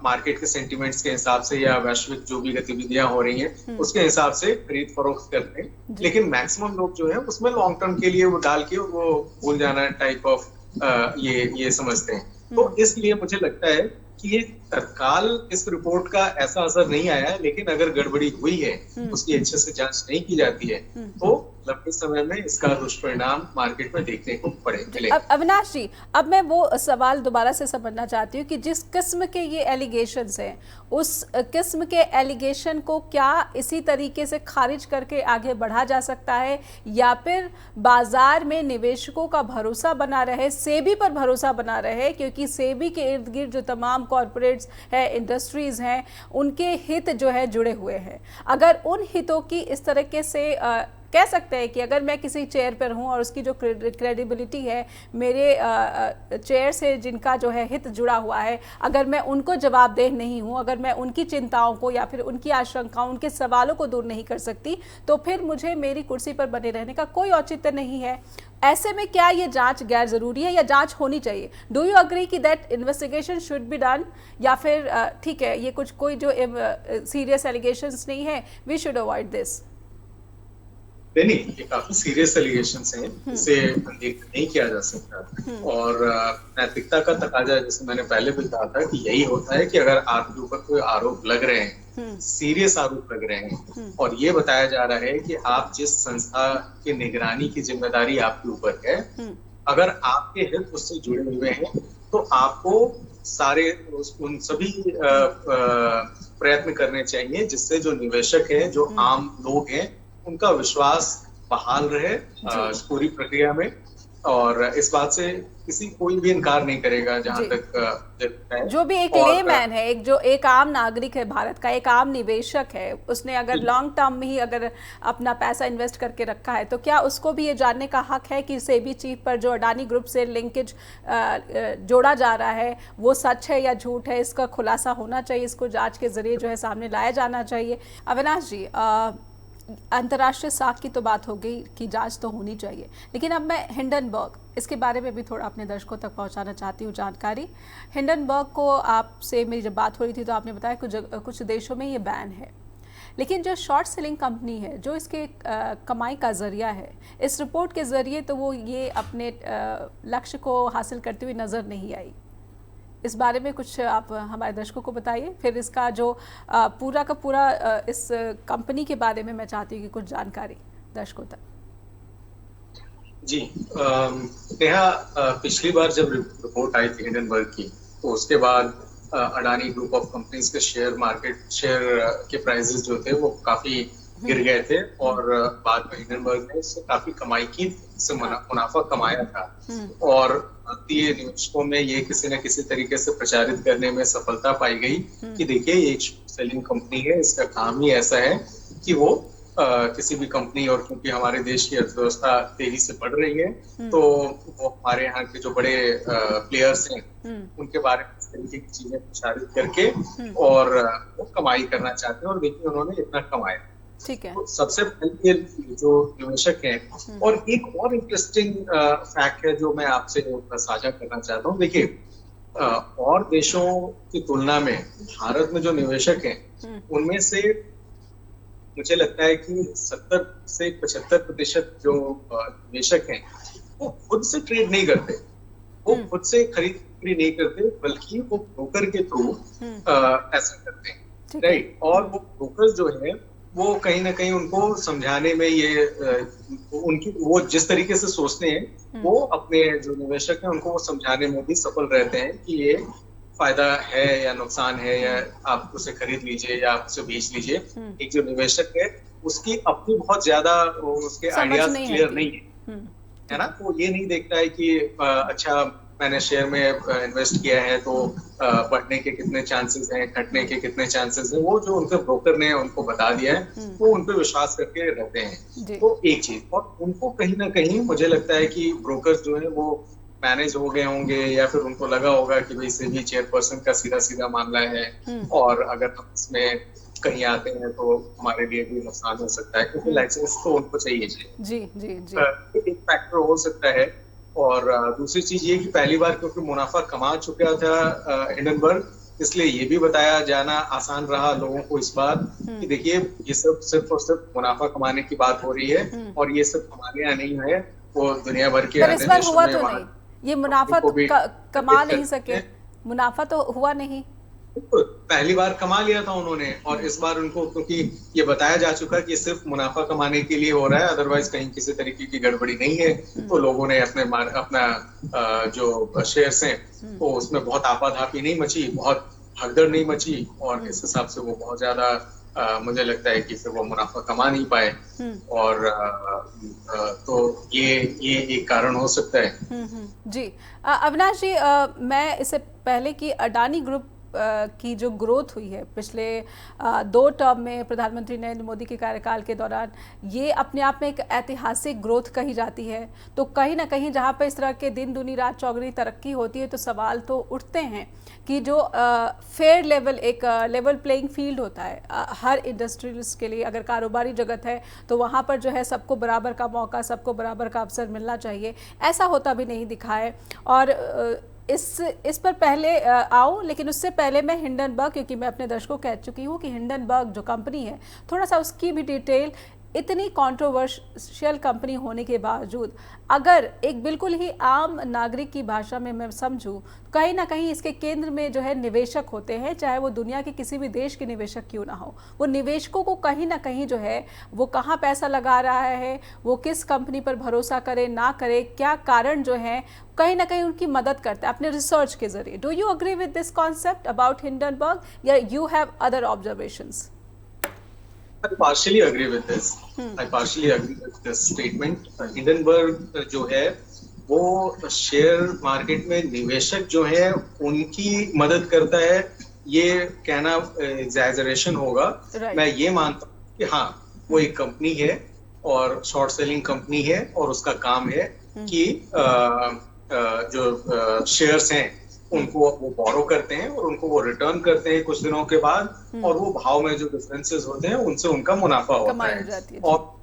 मार्केट के सेंटिमेंट्स के हिसाब से या वैश्विक जो भी गतिविधियां हो रही हैं उसके हिसाब से खरीद फरोख्त करते हैं। लेकिन मैक्सिमम लोग जो है उसमें लॉन्ग टर्म के लिए वो डाल के वो भूल जाना टाइप ऑफ ये समझते हैं। तो इसलिए मुझे लगता है कि ये तत्काल इस रिपोर्ट का ऐसा असर नहीं आया है, लेकिन अगर गड़बड़ी हुई है, उसकी अच्छे से जांच नहीं की जाती है, तो लंबे समय में इसका दुष्परिणाम मार्केट में देखने को मिलेगा। अविनाश जी, अब मैं वो सवाल दोबारा से समझना चाहती हूँ कि जिस किस्म के ये एलिगेशंस हैं, उस किस्म के एलिगेशन को क्या इसी तरीके से खारिज करके आगे बढ़ा जा सकता है, या फिर बाजार में निवेशकों का भरोसा बना रहे, सेबी पर भरोसा बना रहे, क्योंकि सेबी के इर्द गिर्द जो तमाम कॉरपोरेट्स है, इंडस्ट्रीज हैं, उनके हित जो है जुड़े हुए हैं। अगर उन हितों की इस तरीके से कह सकते हैं कि अगर मैं किसी चेयर पर हूं और उसकी जो क्रेडिबिलिटी है, मेरे चेयर से जिनका जो है हित जुड़ा हुआ है, अगर मैं उनको जवाबदेह नहीं हूं, अगर मैं उनकी चिंताओं को या फिर उनकी आशंकाओं, उनके सवालों को दूर नहीं कर सकती, तो फिर मुझे मेरी कुर्सी पर बने रहने का कोई औचित्य नहीं है। ऐसे में क्या ये जांच गैर जरूरी है या जांच होनी चाहिए? डू यू अग्री कि that investigation should be done, या फिर ठीक है, ये कोई जो सीरियस एलिगेशंस नहीं है, वी शुड अवॉइड दिस? नहीं, ये काफी सीरियस एलिगेशंस हैं, इसे अनदेखा नहीं किया जा सकता। और नैतिकता का तकाजा, जैसे मैंने पहले भी कहा था, कि यही होता है कि अगर आपके ऊपर कोई आरोप लग रहे हैं, सीरियस आरोप लग रहे हैं, और ये बताया जा रहा है कि आप जिस संस्था की निगरानी की जिम्मेदारी आपके ऊपर है, अगर आपके हित उससे जुड़े हुए हैं, तो आपको सारे उन सभी प्रयत्न करने चाहिए जिससे जो निवेशक है, जो आम लोग हैं, उनका विश्वास बहाल रहे इस पूरी प्रक्रिया में। और इस बात से कोई भी इनकार नहीं करेगा, जहां तक जो भी एक लेमैन है, एक आम नागरिक है भारत का, एक आम निवेशक है, उसने अगर लॉन्ग टर्म में ही अगर अपना पैसा इन्वेस्ट करके रखा है, तो क्या उसको भी ये जानने का हक है कि सेबी चीफ पर जो अडानी ग्रुप से लिंकेज जोड़ा जा रहा है वो सच है या झूठ है? इसका खुलासा होना चाहिए, इसको जांच के जरिए जो है सामने लाया जाना चाहिए। अविनाश जी, अंतर्राष्ट्रीय साख की तो बात हो गई कि जांच तो होनी चाहिए, लेकिन अब मैं हिंडनबर्ग, इसके बारे में भी थोड़ा अपने दर्शकों तक पहुंचाना चाहती हूँ जानकारी। हिंडनबर्ग को आपसे मेरी जब बात हो रही थी तो आपने बताया कुछ देशों में ये बैन है, लेकिन जो शॉर्ट सेलिंग कंपनी है, जो इसके कमाई का जरिया है, इस रिपोर्ट के जरिए तो वो ये अपने लक्ष्य को हासिल करती हुई नज़र नहीं आई। इस बारे में कुछ आप हमारे दर्शकों को बताइए। फिर इसका जो पूरा का पूरा इस कंपनी के बारे में मैं चाहती हूँ कि कुछ जानकारी दर्शकों तक। जी, नेहा, पिछली बार जब रिपोर्ट आई थी हिंडनबर्ग की, तो उसके बाद अडानी ग्रुप ऑफ कंपनीज के शेयर के प्राइसेस जो थे वो काफी गिर गए थे, और बाद में हिंडनबर्ग ने इससे काफी कमाई की, इससे मुनाफा कमाया था। और भारतीय निवेशकों में ये किसी न किसी तरीके से प्रचारित करने में सफलता पाई गई कि देखिए, ये एक सेलिंग कंपनी है, इसका काम ही ऐसा है कि वो किसी भी कंपनी, और क्योंकि हमारे देश की अर्थव्यवस्था तेजी से बढ़ रही है, तो वो हमारे यहाँ के जो बड़े प्लेयर्स हैं उनके बारे में इस तरीके की चीजें प्रचारित करके और वो कमाई करना चाहते हैं, और देखिए उन्होंने इतना कमाया। ठीक है। तो सबसे पहले जो निवेशक हैं, और एक और इंटरेस्टिंग फैक्ट है जो मैं आपसे साझा करना चाहता हूँ। देखिए, और देशों की तुलना में भारत में जो निवेशक हैं, उनमें से मुझे लगता है कि 70 से 75% जो निवेशक हैं, वो खुद से ट्रेड नहीं करते, वो खुद से खरीद बिक्री नहीं करते, बल्कि वो ब्रोकर के थ्रू ऐसा करते हैं, राइट। और वो ब्रोकर जो है, वो कहीं ना कहीं उनको समझाने में उनकी वो जिस तरीके से सोचते हैं, वो अपने जो निवेशक हैं उनको वो समझाने में भी सफल रहते हैं कि ये फायदा है या नुकसान है, या आप उसे खरीद लीजिए या आप उसे बेच लीजिए। एक जो निवेशक है, उसकी अपनी बहुत ज्यादा उसके आइडियाज क्लियर नहीं है ना। वो ये नहीं देखता है कि अच्छा, मैंने शेयर में इन्वेस्ट किया है तो बढ़ने के कितने चांसेस हैं, घटने के कितने चांसेस हैं। वो जो उनके ब्रोकर ने उनको बता दिया है, वो उन पे विश्वास करके रहते हैं। तो एक चीज, और उनको कहीं ना कहीं मुझे लगता है कि ब्रोकर्स जो है वो मैनेज हो गए होंगे, या फिर उनको लगा होगा कि भाई सेबी चेयरपर्सन का सीधा सीधा मामला है, और अगर हम इसमें कहीं आते हैं तो हमारे लिए भी नुकसान हो सकता है, क्योंकि लाइसेंस तो उनको चाहिए। जी जी जी, एक फैक्टर हो सकता है। और दूसरी चीज ये कि पहली बार क्योंकि मुनाफा कमा चुका था हिंडनबर्ग, इसलिए ये भी बताया जाना आसान रहा लोगों को इस बार कि देखिए, ये सब सिर्फ और सिर्फ मुनाफा कमाने की बात हो रही है, और ये सिर्फ हमारे यहाँ नहीं है, वो दुनिया भर के अन्य देशों में ये मुनाफा कमा नहीं सके, मुनाफा तो हुआ नहीं। पहली बार कमा लिया था उन्होंने, और इस बार उनको क्योंकि ये बताया जा चुका है कि सिर्फ मुनाफा कमाने के लिए हो रहा है, अदरवाइज कहीं किसी तरीके की गड़बड़ी नहीं है, तो लोगों ने अपना जो शेयर्स हैं तो उसमें बहुत आपाधापी नहीं मची, बहुत भगदड़ नहीं मची, और इस हिसाब से वो बहुत ज्यादा मुझे लगता है कि फिर वो मुनाफा कमा नहीं पाए, और तो ये एक कारण हो सकता है। जी अविनाश जी, मैं इससे पहले कि अडानी ग्रुप की जो ग्रोथ हुई है पिछले 2 टर्म में प्रधानमंत्री नरेंद्र मोदी के कार्यकाल के दौरान, ये अपने आप में एक ऐतिहासिक ग्रोथ कही जाती है, तो कहीं ना कहीं जहाँ पर इस तरह के दिन दुनी रात चौगुनी तरक्की होती है तो सवाल तो उठते हैं कि जो फेयर लेवल, एक लेवल प्लेइंग फील्ड होता है हर इंडस्ट्रियलिस्ट के लिए, अगर कारोबारी जगत है तो वहाँ पर जो है सबको बराबर का मौका, सबको बराबर का अवसर मिलना चाहिए, ऐसा होता भी नहीं दिखा है। और इस पर पहले आओ, लेकिन उससे पहले मैं हिंडनबर्ग, क्योंकि मैं अपने दर्शकों को कह चुकी हूँ कि हिंडनबर्ग जो कंपनी है, थोड़ा सा उसकी भी डिटेल, इतनी कंट्रोवर्शियल कंपनी होने के बावजूद अगर एक बिल्कुल ही आम नागरिक की भाषा में मैं समझूं, कहीं ना कहीं इसके केंद्र में जो है निवेशक होते हैं, चाहे वो दुनिया के किसी भी देश के निवेशक क्यों ना हो, वो निवेशकों को कहीं ना कहीं जो है वो कहाँ पैसा लगा रहा है, वो किस कंपनी पर भरोसा करे ना करे, क्या कारण जो है, कहीं ना कहीं उनकी मदद करता है अपने रिसर्च के जरिए। Do you agree with this concept about Hindenburg, या you have other observations? I partially agree with this. I partially agree with this statement. Hindenburg जो है वो शेयर मार्केट में निवेशक जो है उनकी मदद करता है, ये कहना एग्जैजरेशन होगा। मैं ये मानता हूँ कि हाँ, वो एक कंपनी है और शॉर्ट सेलिंग कंपनी है, और उसका काम है कि जो शेयर्स हैं उनको वो बोरो करते हैं और उनको वो रिटर्न करते हैं कुछ दिनों के बाद, और वो भाव में जो डिफरेंसेस होते हैं उनसे उनका मुनाफा होता है। और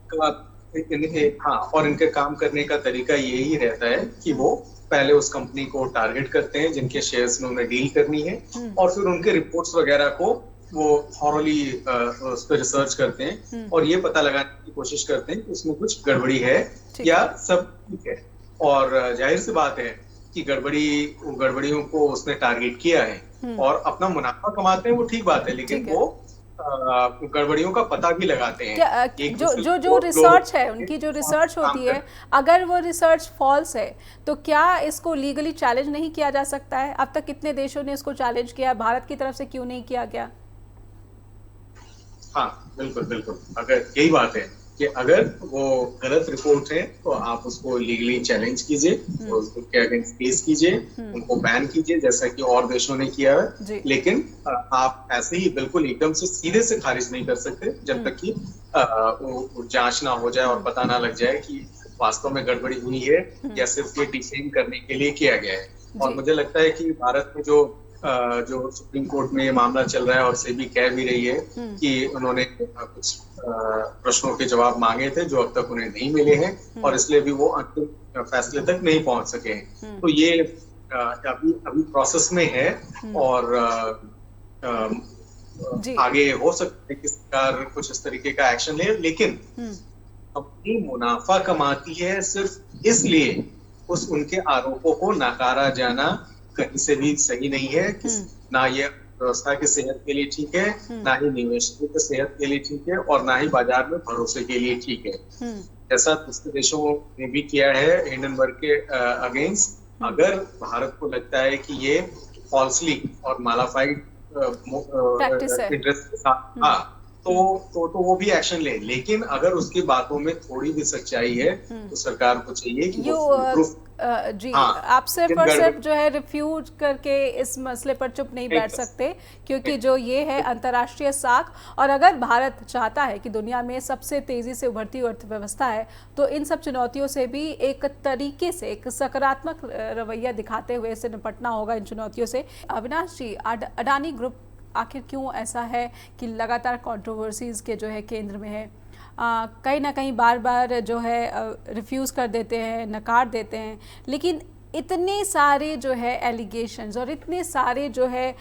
इनके काम करने का तरीका यही रहता है कि वो पहले उस कंपनी को टारगेट करते हैं जिनके शेयर्स में उन्हें डील करनी है, और फिर उनके रिपोर्ट्स वगैरह को वो थॉरली उस पर रिसर्च करते हैं और ये पता लगाने की कोशिश करते हैं कि उसमें कुछ गड़बड़ी है या सब ठीक है। और जाहिर सी बात है कि गड़बड़ियों को उसने टारगेट किया है और अपना मुनाफा कमाते हैं, वो ठीक बात है, लेकिन वो गड़बड़ियों का पता भी लगाते हैं। जो रिसर्च है, उनकी जो रिसर्च होती है, अगर वो रिसर्च फॉल्स है तो क्या इसको लीगली चैलेंज नहीं किया जा सकता है? अब तक कितने देशों ने इसको चैलेंज किया, भारत की तरफ से क्यों नहीं किया गया? हाँ बिल्कुल बिल्कुल, अगर यही बात है कि अगर वो गलत रिपोर्ट है तो आप उसको लीगली चैलेंज कीजिए, उसके अगेंस्ट केस कीजिए, उनको बैन कीजिए जैसा कि और देशों ने किया है, लेकिन आप ऐसे ही बिल्कुल एकदम से सीधे से खारिज नहीं कर सकते जब तक कि जांच ना हो जाए और पता ना लग जाए कि वास्तव में गड़बड़ी हुई है या सिर्फ ये डिफेम करने के लिए किया गया है। और मुझे लगता है कि भारत में जो सुप्रीम कोर्ट में ये मामला चल रहा है और सेबी कह भी रही है कि उन्होंने कुछ प्रश्नों के जवाब मांगे थे जो अब तक उन्हें नहीं मिले हैं और इसलिए भी वो अंतिम फैसले तक नहीं पहुंच सके हैं। तो ये अभी प्रोसेस में है और आगे हो सकता है कि सरकार कुछ इस तरीके का एक्शन ले, लेकिन अपनी मुनाफा कमाती है सिर्फ इसलिए उनके आरोपों को नकारा जाना कहीं से भी सही नहीं है। ना ये व्यवस्था की सेहत के लिए ठीक है, ना ही निवेशकों की सेहत के लिए ठीक है, और ना ही बाजार में भरोसे के लिए ठीक है। जैसा दूसरे देशों ने भी किया है हिंडनबर्ग के अगेंस्ट। अगर भारत को लगता है कि ये फॉल्सली और मालाफाइड इंटरेस्ट के साथ तो वो भी एक्शन ले, लेकिन अगर उसकी बातों में थोड़ी भी सच्चाई है तो सरकार को चाहिए कि जी आप सिर्फ और सिर्फ जो है रिफ्यूज करके इस मसले पर चुप नहीं बैठ सकते, क्योंकि जो ये है अंतर्राष्ट्रीय साख, और अगर भारत चाहता है कि दुनिया में सबसे तेजी से उभरती अर्थव्यवस्था है तो इन सब चुनौतियों से भी एक तरीके से एक सकारात्मक रवैया दिखाते हुए इससे निपटना होगा, इन चुनौतियों से। अविनाश जी, अडानी ग्रुप आखिर क्यों ऐसा है कि लगातार कंट्रोवर्सीज के जो है केंद्र में है? कहीं ना कहीं बार बार जो है रिफ्यूज़ कर देते हैं, नकार देते हैं, लेकिन इतने सारे जो है एलिगेशंस और इतने सारे जो है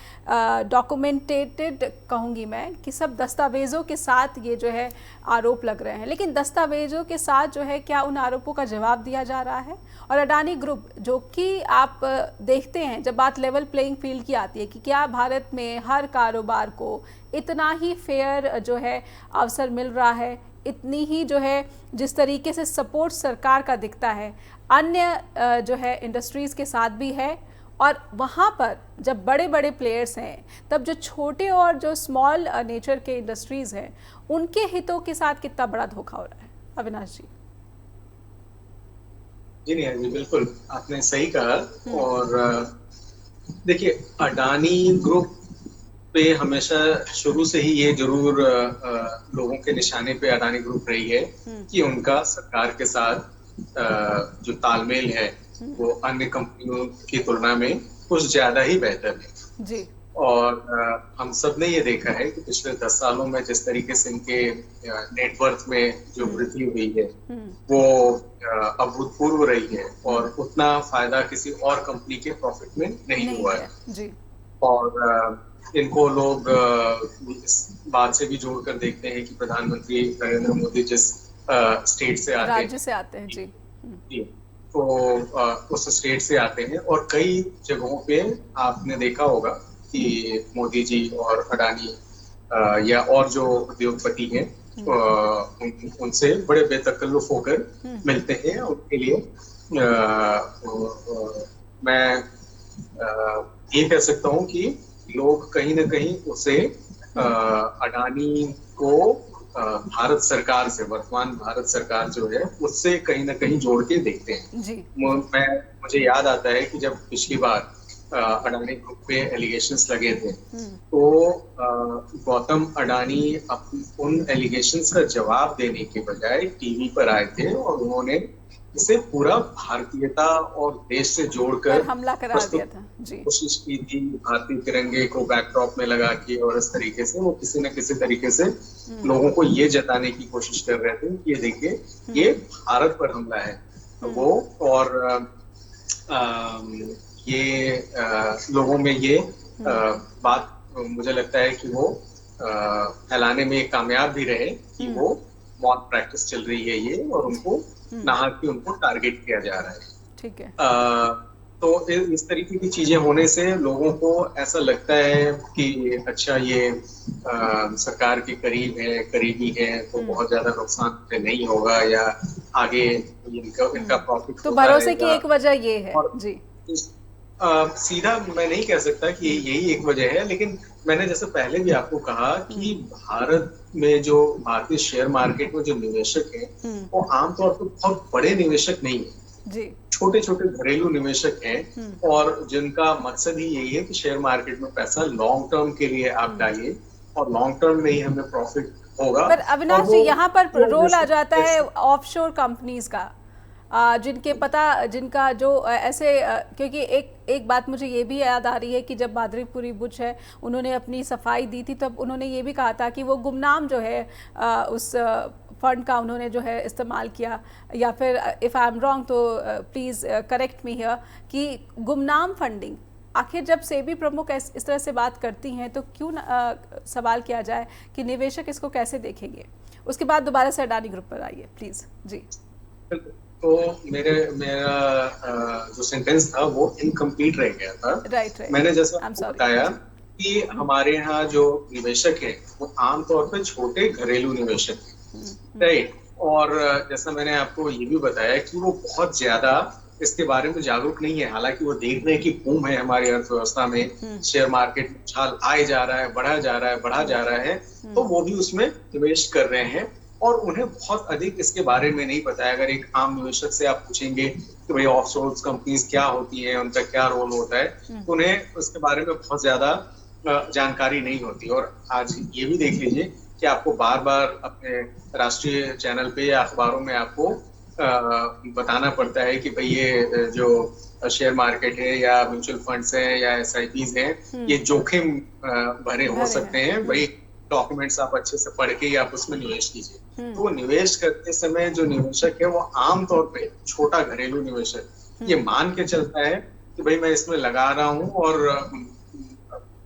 डॉक्यूमेंटेटेड कहूँगी मैं कि सब दस्तावेज़ों के साथ ये जो है आरोप लग रहे हैं, लेकिन दस्तावेज़ों के साथ जो है क्या उन आरोपों का जवाब दिया जा रहा है? और अडानी ग्रुप जो कि आप देखते हैं, जब बात लेवल प्लेइंग फील्ड की आती है कि क्या भारत में हर कारोबार को इतना ही फेयर जो है अवसर मिल रहा है, इतनी ही जो है जिस तरीके से सपोर्ट सरकार का दिखता है अन्य जो है इंडस्ट्रीज़ के साथ भी है, और वहाँ पर जब बड़े बड़े प्लेयर्स हैं तब जो छोटे और जो स्मॉल नेचर के इंडस्ट्रीज़ हैं उनके हितों के साथ कितना बड़ा धोखा हो रहा है? अविनाश जी। जी नेहा जी, बिल्कुल आपने सही कहा। और देखिए, अडानी ग्रुप पे हमेशा शुरू से ही ये जरूर लोगों के निशाने पे अडानी ग्रुप रही है कि उनका सरकार के साथ जो तालमेल है वो अन्य कंपनियों की तुलना में कुछ ज्यादा ही बेहतर है जी। और हम सब ने ये देखा है कि पिछले 10 सालों में जिस तरीके से इनके नेटवर्थ में जो वृद्धि हुई है वो अभूतपूर्व रही है और उतना फायदा किसी और कंपनी के प्रॉफिट में नहीं हुआ है जी। और इनको लोग इस बात से भी जोड़कर देखते हैं कि प्रधानमंत्री नरेंद्र मोदी जिस स्टेट से आते हैं जी, तो उस स्टेट से आते हैं और कई जगहों पे आपने देखा होगा कि मोदी जी और अडानी या और जो उद्योगपति हैं उनसे बड़े बेतकल्लुफ होकर मिलते हैं। उनके लिए मैं ये कह सकता हूँ कि लोग कहीं ना कहीं उसे अडानी को भारत सरकार से, वर्तमान भारत सरकार जो है उससे कहीं ना कहीं जोड़ के देखते हैं जी। मुझे याद आता है कि जब पिछली बार अडानी ग्रुप पे एलिगेशंस लगे थे तो गौतम अडानी उन एलिगेशंस का जवाब देने के बजाय टीवी पर आए थे और उन्होंने इसे पूरा भारतीयता और देश से जोड़कर हमला करा दिया था जी। कोशिश की थी, भारतीय तिरंगे को बैकड्रॉप में लगा के, और इस तरीके से वो किसी न किसी तरीके से लोगों को ये जताने की कोशिश कर रहे थे कि ये देखिए ये भारत पर हमला है वो। और ये लोगों में ये बात मुझे लगता है कि वो फैलाने में कामयाब भी रहे कि वो मॉक प्रैक्टिस चल रही है ये, और उनको नाहक की उनको टारगेट किया जा रहा है। ठीक है। तो इस तरीके की चीजें होने से लोगों को ऐसा लगता है कि अच्छा ये सरकार के करीबी है तो बहुत ज्यादा नुकसान नहीं होगा या आगे इनका प्रॉफिट। तो भरोसे की एक वजह ये है जी। सीधा मैं नहीं कह सकता कि यही एक वजह है, लेकिन मैंने जैसे पहले भी आपको कहा कि भारत में जो भारतीय शेयर मार्केट में जो निवेशक हैं वो आमतौर पर बहुत बड़े निवेशक नहीं है जी। छोटे छोटे घरेलू निवेशक हैं और जिनका मकसद ही यही है कि शेयर मार्केट में पैसा लॉन्ग टर्म के लिए आप डालिए और लॉन्ग टर्म में ही हमें प्रॉफिट होगा। पर अविनाश जी, यहाँ पर रोल आ जाता है ऑफशोर कंपनीज का, जिनका जो ऐसे क्योंकि एक बात मुझे ये भी याद आ रही है कि जब माधुरीपुरी बुच है उन्होंने अपनी सफाई दी थी तब उन्होंने ये भी कहा था कि वो गुमनाम जो है उस फंड का उन्होंने जो है इस्तेमाल किया, या फिर इफ़ आई एम रॉन्ग तो प्लीज़ करेक्ट मी हियर, कि गुमनाम फंडिंग। आखिर जब सेबी प्रमुख इस तरह से बात करती हैं तो क्यों सवाल किया जाए कि निवेशक इसको कैसे देखेंगे। उसके बाद दोबारा से अडानी ग्रुप पर आइए प्लीज़ जी। तो मेरा जो सेंटेंस था वो इनकम्प्लीट रह गया था। राइट। मैंने जैसा बताया कि हमारे यहाँ जो निवेशक है वो आमतौर पर छोटे घरेलू निवेशक हैं, राइट। और जैसा मैंने आपको ये भी बताया कि वो बहुत ज्यादा इसके बारे में जागरूक नहीं है, हालांकि वो देख रहे हैं कि बूम है हमारी अर्थव्यवस्था में, शेयर मार्केट में उछाल आए जा रहा है, बढ़ा जा रहा है, तो वो भी उसमें निवेश कर रहे हैं और उन्हें बहुत अधिक इसके बारे में नहीं पता है। अगर एक आम निवेशक से आप पूछेंगे कि भाई ऑफशोर कंपनीज क्या होती हैं, उनका क्या रोल होता है, तो उन्हें उसके बारे में बहुत ज्यादा जानकारी नहीं होती। और आज ये भी देख लीजिए कि आपको बार बार अपने राष्ट्रीय चैनल पे या अखबारों में आपको बताना पड़ता है कि भाई ये जो शेयर मार्केट है या म्यूचुअल फंड्स हैं या SIPs हैं, ये जोखिम भरे हो सकते हैं, भाई डॉक्यूमेंट्स आप अच्छे से पढ़ के आप उसमें निवेश कीजिए। तो निवेश करते समय जो निवेशक है वो आमतौर पे छोटा घरेलू निवेशक ये मान के चलता है कि भाई मैं इसमें लगा रहा हूँ और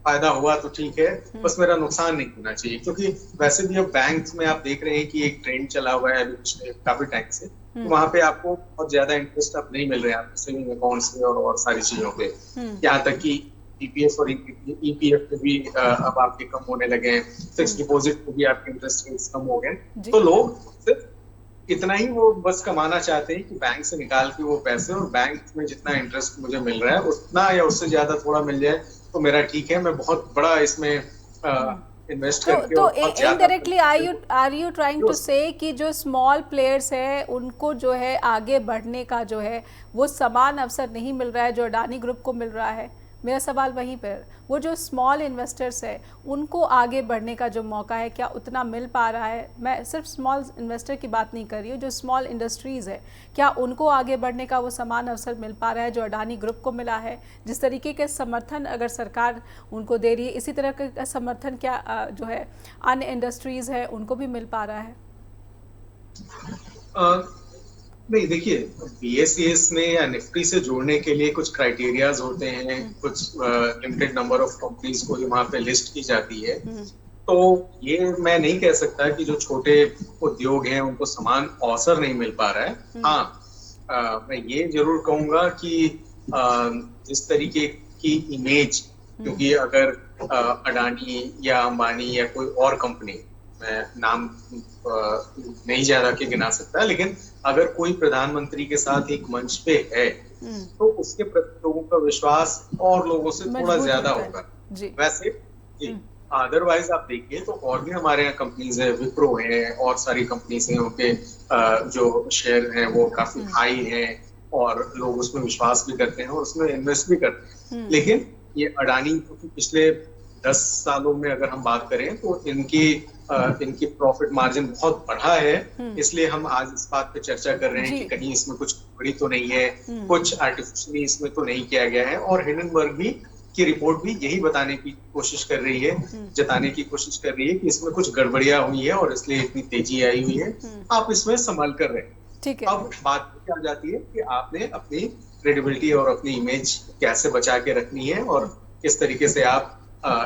फायदा हुआ तो ठीक है, बस मेरा नुकसान नहीं होना चाहिए। क्योंकि वैसे भी अब बैंक्स में आप देख रहे हैं कि एक ट्रेंड चला हुआ है अभी पिछले काफी टाइम से, तो वहां पे आपको बहुत ज्यादा इंटरेस्ट अब नहीं मिल रहे हैं आपको सेविंग अकाउंट से और सारी चीजों पे। यहाँ तक कि ईपीएफ और ईपीएफ पे भी अब आपके कम होने लगे हैं, फिक्स डिपॉजिट पे भी आपके इंटरेस्ट रेट्स कम हो गए। तो लोग सिर्फ इतना ही वो बस कमाना चाहते हैं कि बैंक से निकाल के वो पैसे, और बैंक में जितना इंटरेस्ट मुझे मिल रहा है उतना या उससे ज्यादा थोड़ा मिल जाए तो मेरा ठीक है, मैं बहुत बड़ा इसमें इन्वेस्ट करके। तो indirectly are you trying to say कि जो स्मॉल प्लेयर्स है उनको जो है आगे बढ़ने का जो है वो समान अवसर नहीं मिल रहा है जो अडानी ग्रुप को मिल रहा है? मेरा सवाल वहीं पर, वो जो स्मॉल इन्वेस्टर्स है उनको आगे बढ़ने का जो मौका है क्या उतना मिल पा रहा है? मैं सिर्फ स्मॉल इन्वेस्टर की बात नहीं कर रही हूँ, जो स्मॉल इंडस्ट्रीज़ है क्या उनको आगे बढ़ने का वो समान अवसर मिल पा रहा है जो अडानी ग्रुप को मिला है? जिस तरीके के समर्थन अगर सरकार उनको दे रही है, इसी तरह का समर्थन क्या जो है अन्य इंडस्ट्रीज़ है उनको भी मिल पा रहा है? नहीं, देखिए, बीएसईएस में या निफ्टी से जोड़ने के लिए कुछ क्राइटेरियाज होते हैं, कुछ लिमिटेड नंबर ऑफ कंपनीज को वहां पे लिस्ट की जाती है। तो ये मैं नहीं कह सकता कि जो छोटे उद्योग हैं उनको समान अवसर नहीं मिल पा रहा है। हाँ, मैं ये जरूर कहूंगा कि जिस तरीके की इमेज, क्योंकि अगर अडानी या अंबानी या कोई और कंपनी, मैं नाम नहीं ज्यादा के गिना सकता, लेकिन अगर कोई प्रधानमंत्री के साथ एक मंच पे है तो उसके प्रति लोगों का विश्वास और लोगों से थोड़ा ज्यादा होगा। वैसे अदरवाइज आप देखिए तो और भी हमारे यहाँ कंपनीज है, विप्रो है और सारी कंपनीज हैं, उनके जो शेयर हैं वो काफी हाई हैं और लोग उसमें विश्वास भी करते हैं और उसमें इन्वेस्ट भी करते हैं। लेकिन ये अडानी, क्योंकि पिछले 10 सालों में अगर हम बात करें तो इनकी प्रॉफिट मार्जिन बहुत बढ़ा है, इसलिए हम आज इस बात पे चर्चा कर रहे हैं कि कहीं इसमें कुछ बड़ी तो नहीं है, कुछ आर्टिफिशियली इसमें तो नहीं किया गया है। और हिंडनबर्ग भी की रिपोर्ट भी यही बताने की कोशिश कर रही है, जताने की कोशिश कर रही है कि इसमें कुछ गड़बड़ियां हुई है और इसलिए इतनी तेजी आई हुई है। आप इसमें संभाल कर रहे हैं। ठीक है, अब बात क्या आ जाती है कि आपने अपनी क्रेडिबिलिटी और अपनी इमेज कैसे बचा के रखनी है और किस तरीके से आप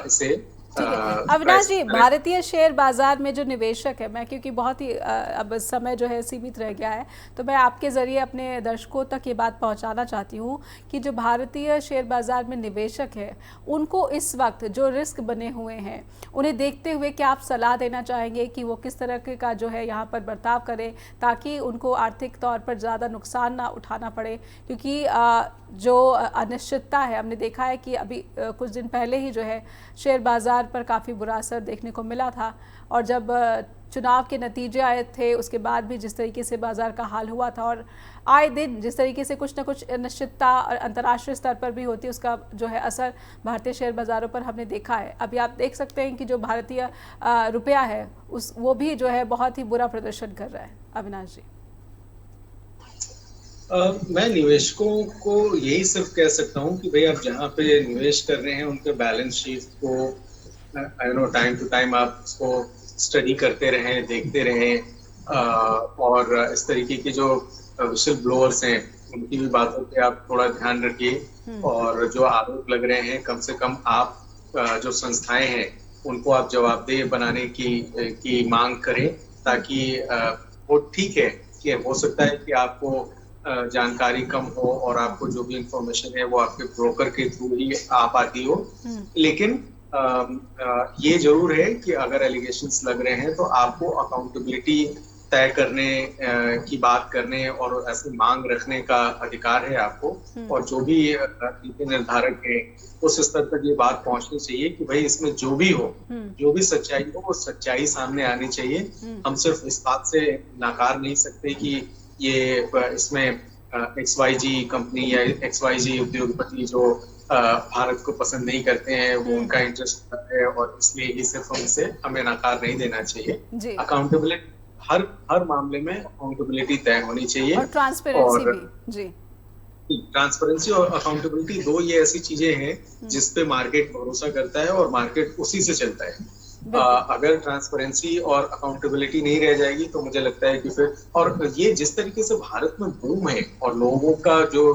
इसे। अविनाश जी, भारतीय शेयर बाजार में जो निवेशक है, मैं क्योंकि बहुत ही अब समय जो है सीमित रह गया है, तो मैं आपके ज़रिए अपने दर्शकों तक ये बात पहुंचाना चाहती हूँ कि जो भारतीय शेयर बाजार में निवेशक है उनको इस वक्त जो रिस्क बने हुए हैं उन्हें देखते हुए क्या आप सलाह देना चाहेंगे कि वो किस तरह का जो है यहाँ पर बर्ताव करें ताकि उनको आर्थिक तौर पर ज़्यादा नुकसान ना उठाना पड़े? क्योंकि जो अनिश्चितता है, हमने देखा है कि अभी कुछ दिन पहले ही जो है शेयर बाजार पर काफ़ी बुरा असर देखने को मिला था, और जब चुनाव के नतीजे आए थे उसके बाद भी जिस तरीके से बाजार का हाल हुआ था, और आए दिन जिस तरीके से कुछ ना कुछ अनिश्चितता और अंतर्राष्ट्रीय स्तर पर भी होती है, उसका जो है असर भारतीय शेयर बाज़ारों पर हमने देखा है। अभी आप देख सकते हैं कि जो भारतीय रुपया है वो भी जो है बहुत ही बुरा प्रदर्शन कर रहा है। अविनाश जी, मैं निवेशकों को यही सिर्फ कह सकता हूँ कि भाई आप जहाँ पे निवेश कर रहे हैं उनके बैलेंस शीट को टाइम टू टाइम आप उसको स्टडी करते रहें, देखते रहें, और इस तरीके के जो विशल ब्लोअर्स हैं उनकी भी बातों पे आप थोड़ा ध्यान रखिए, और जो आरोप लग रहे हैं कम से कम आप जो संस्थाएं हैं उनको आप जवाबदेह बनाने की मांग करें, ताकि वो ठीक है कि हो सकता है कि आपको जानकारी कम हो और आपको जो भी इंफॉर्मेशन है वो आपके ब्रोकर के थ्रू ही आ पाती हो, लेकिन ये जरूर है कि अगर एलिगेशंस लग रहे हैं तो आपको अकाउंटेबिलिटी तय करने की बात करने और ऐसी मांग रखने का अधिकार है आपको, और जो भी नीति निर्धारक है उस स्तर तक ये बात पहुंचनी चाहिए कि भाई इसमें जो भी हो, जो भी सच्चाई हो, वो सच्चाई सामने आनी चाहिए। हम सिर्फ इस बात से नकार नहीं सकते कि ये इसमें XYG कंपनी या XYG उद्योगपति जो भारत को पसंद नहीं करते हैं, वो उनका इंटरेस्ट है और इसलिए ही सिर्फ हमसे हमें नकार नहीं देना चाहिए। अकाउंटेबिलिटी हर मामले में अकाउंटेबिलिटी तय होनी चाहिए, और ट्रांसपेरेंसी भी। जी, ट्रांसपेरेंसी और अकाउंटेबिलिटी दो ये ऐसी चीजें हैं जिसपे मार्केट भरोसा करता है और मार्केट उसी से चलता है। अगर ट्रांसपेरेंसी और अकाउंटेबिलिटी नहीं रह जाएगी तो मुझे लगता है कि फिर, और ये जिस तरीके से भारत में बूम है और लोगों का जो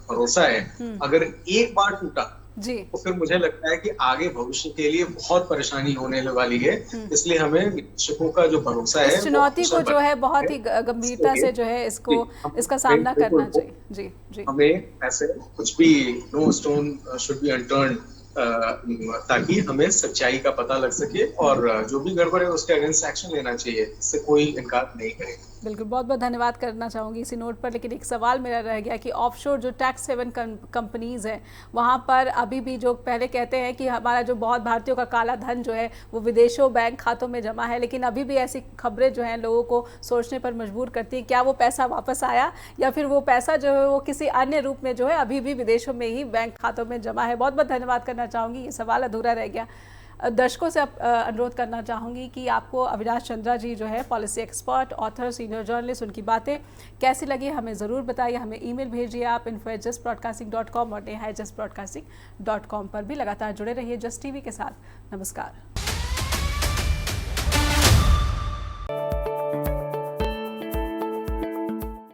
भरोसा है, अगर एक बार टूटा जी, तो फिर मुझे लगता है कि आगे भविष्य के लिए बहुत परेशानी होने वाली है। इसलिए हमें निवेशकों का जो भरोसा है, इस चुनौती को जो है बहुत ही गंभीरता से जो है इसका सामना करना चाहिए। जी जी, हमें ऐसे कुछ भी, no stone should be unturned, ताकि हमें सच्चाई का पता लग सके और जो भी गड़बड़ है उसके अगेंस्ट एक्शन लेना चाहिए, इससे कोई इनकार नहीं करेगा। बिल्कुल, बहुत बहुत धन्यवाद करना चाहूँगी इसी नोट पर। लेकिन एक सवाल मेरा रह गया कि ऑफशोर जो टैक्स हेवन कंपनीज हैं, वहाँ पर अभी भी जो पहले कहते हैं कि हमारा जो बहुत भारतीयों का काला धन जो है वो विदेशों बैंक खातों में जमा है, लेकिन अभी भी ऐसी खबरें जो हैं लोगों को सोचने पर मजबूर करती हैं, क्या वो पैसा वापस आया या फिर वो पैसा जो है वो किसी अन्य रूप में जो है अभी भी विदेशों में ही बैंक खातों में जमा है। बहुत बहुत धन्यवाद करना चाहूँगी, ये सवाल अधूरा रह गया। दर्शकों से अनुरोध करना चाहूँगी कि आपको अविनाश चंद्रा जी जो है policy expert, author, senior journalist, उनकी बातें कैसी लगी हमें ज़रूर बताइए। हमें ईमेल भेजिए आप info@justbroadcasting.com और neha@justbroadcasting.com पर भी लगातार जुड़े रहिए जस्ट टीवी के साथ। नमस्कार।